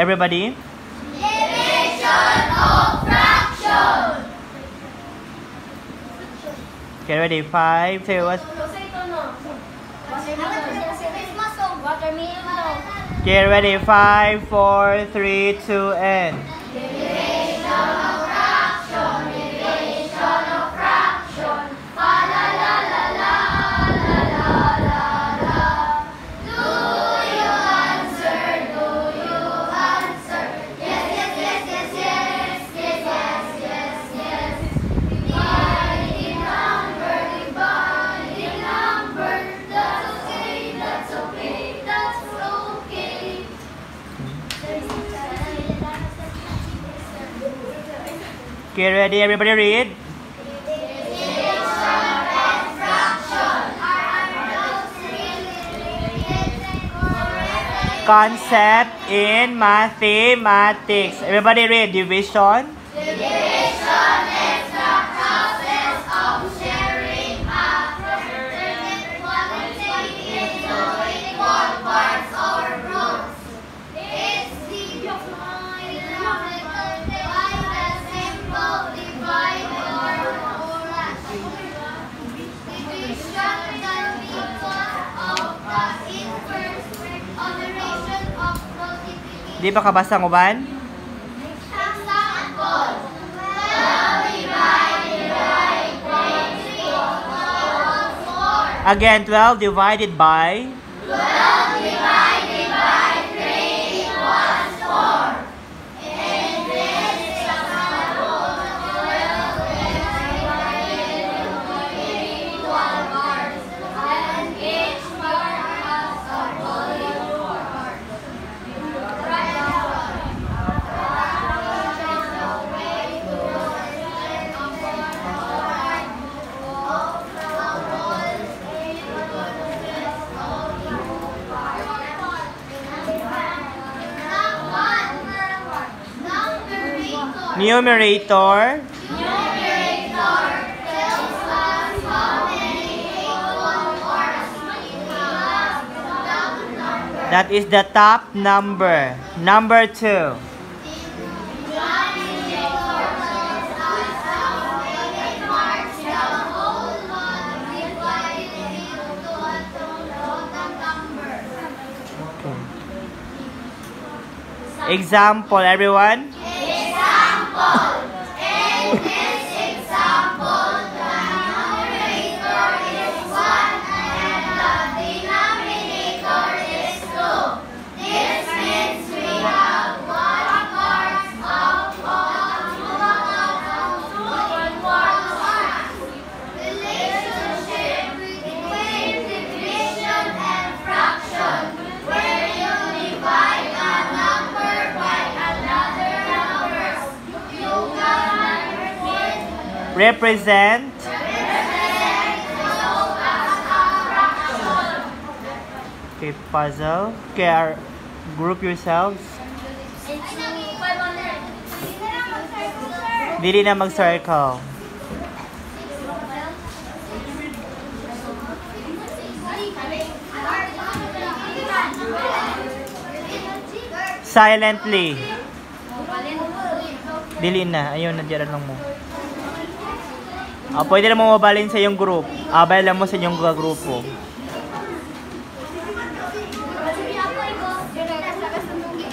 Everybody? Division of fraction. Okay, ready? 5, 2, 1. Okay, ready? 5, 4, 3, 2, and. Division of fraction. Division of fraction. Fa la la la la la la la la. Do you answer? Do you answer? Yes, yes, yes, yes, yes, yes, yes, yes, yes. Divide in number, divide in number. That's okay, that's okay, that's okay. Okay, ready? Everybody read. Concept in mathematics. Everybody read. Division. Division is the process of sharing a certain quantity into equal parts or groups. It's by the simple divide or division can be thought of the inverse operation of multiplication. Di ba kabasa mo ban? Example. 12 divided by 3 equals 4. Again, 12 divided by. 12 divided by 3 equals 4. In this example, 12 is divided into equal parts, and each part has a volume part. Numerator. Numerator tells us how many equal parts we have that number. That is the top number. Number 2. Denominator tells us how many parts the whole multiplied into a total number. Example, everyone. Example. In this example, the numerator is 1 and the denominator is 2. This means we have 1 part of total parts. Relationship between division and fraction, where you divide a number by another number. You can Represent. represent so as a fraction. Okay, puzzle. Okay, group yourselves. Dili na mag-circle. Silently. Dili na. Ayun, nandiyan lang mo. Pwede na mo mabalin sa iyong group. Abay lang mo sa inyong grupo.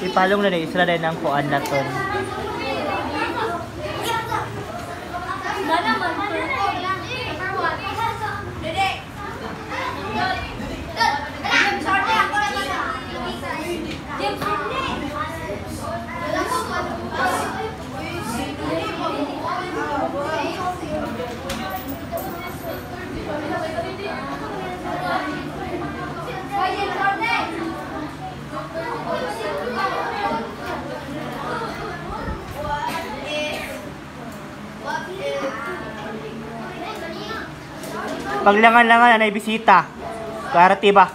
Ipalong na isla din ang kuan na to. Paglangan-langan na bisita. Karati ba?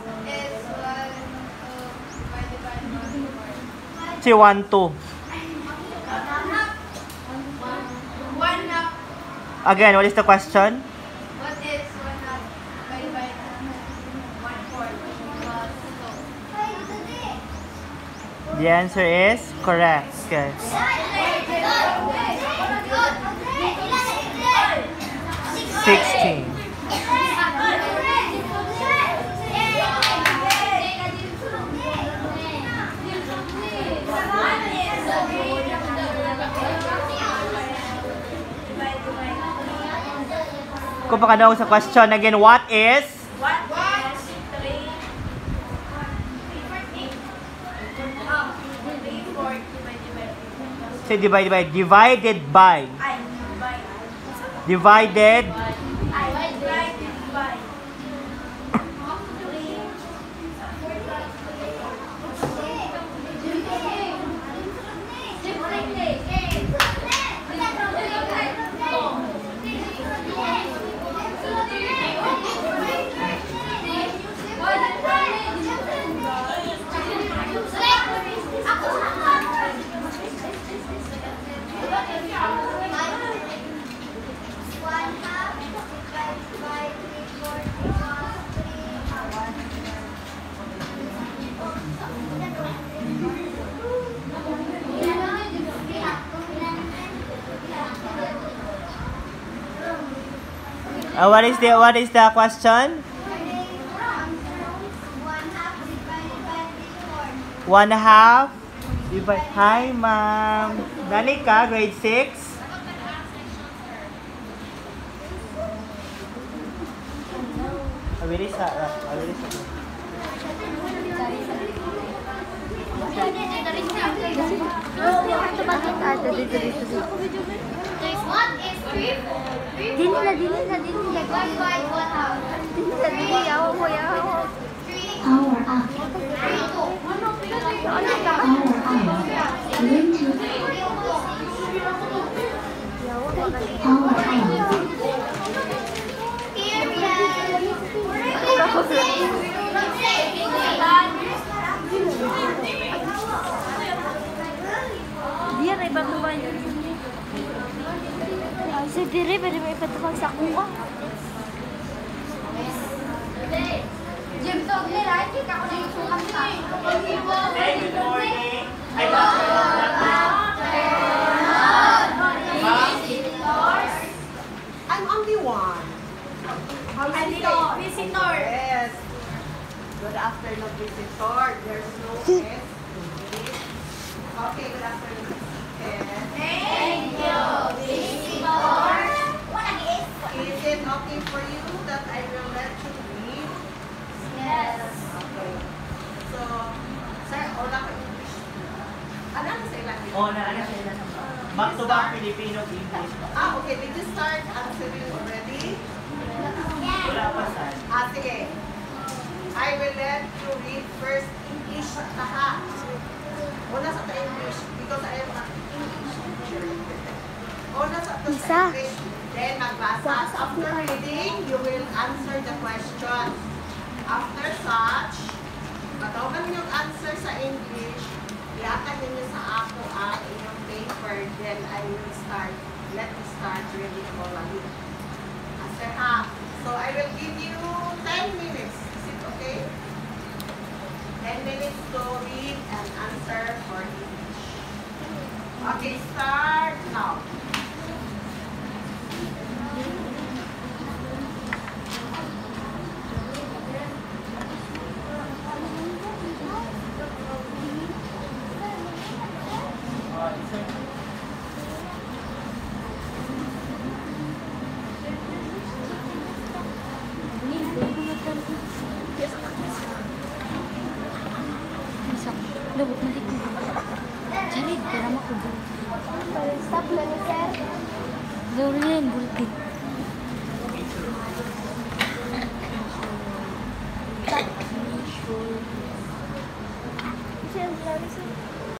Si 1, 2. Again, what is the question? What is 1 half divided by 1/4 plus 2? The answer is correct. Okay. 16. Kung pakanaw sa question again, what is? Say divide. Divided by. Divided. What is the question? 1/2 divide. Hi, ma'am. Danica, grade 6. Abilisa. Dia na ibang tuwan. Sa dire, pwede mo ipatubag sa kuha. Jim, tawag nila, hindi ka ko na yung sukat ka. Hey, good morning. I'm only one. Visitor. Yes. Good afternoon, visitor. There's no S. Okay, good afternoon. Yes. Thank you, visitor. Is it okay for you that I will let you read? Yes. Okay. So, sir, wala ka English. Ano sa ilang? Back to back Filipino English. Okay. Did you start answering already? Wala pa saan. Sige. I will let you read first English lahat. Una sa English because I am not English teacher. Una sa English, then magbasa. After reading, you will answer the question. After such, matawagan yung answer sa English, iatag ninyo sa ako ang inyong paper, then I will start. Let me start reading all of it. Answer half. So I will give you 10 minutes. Is it okay? 10 minutes to read and answer for English. Okay, start now. Lubog na dito. Jared, kaya mo ko. Stop lang, sir. Dorian, bulkit.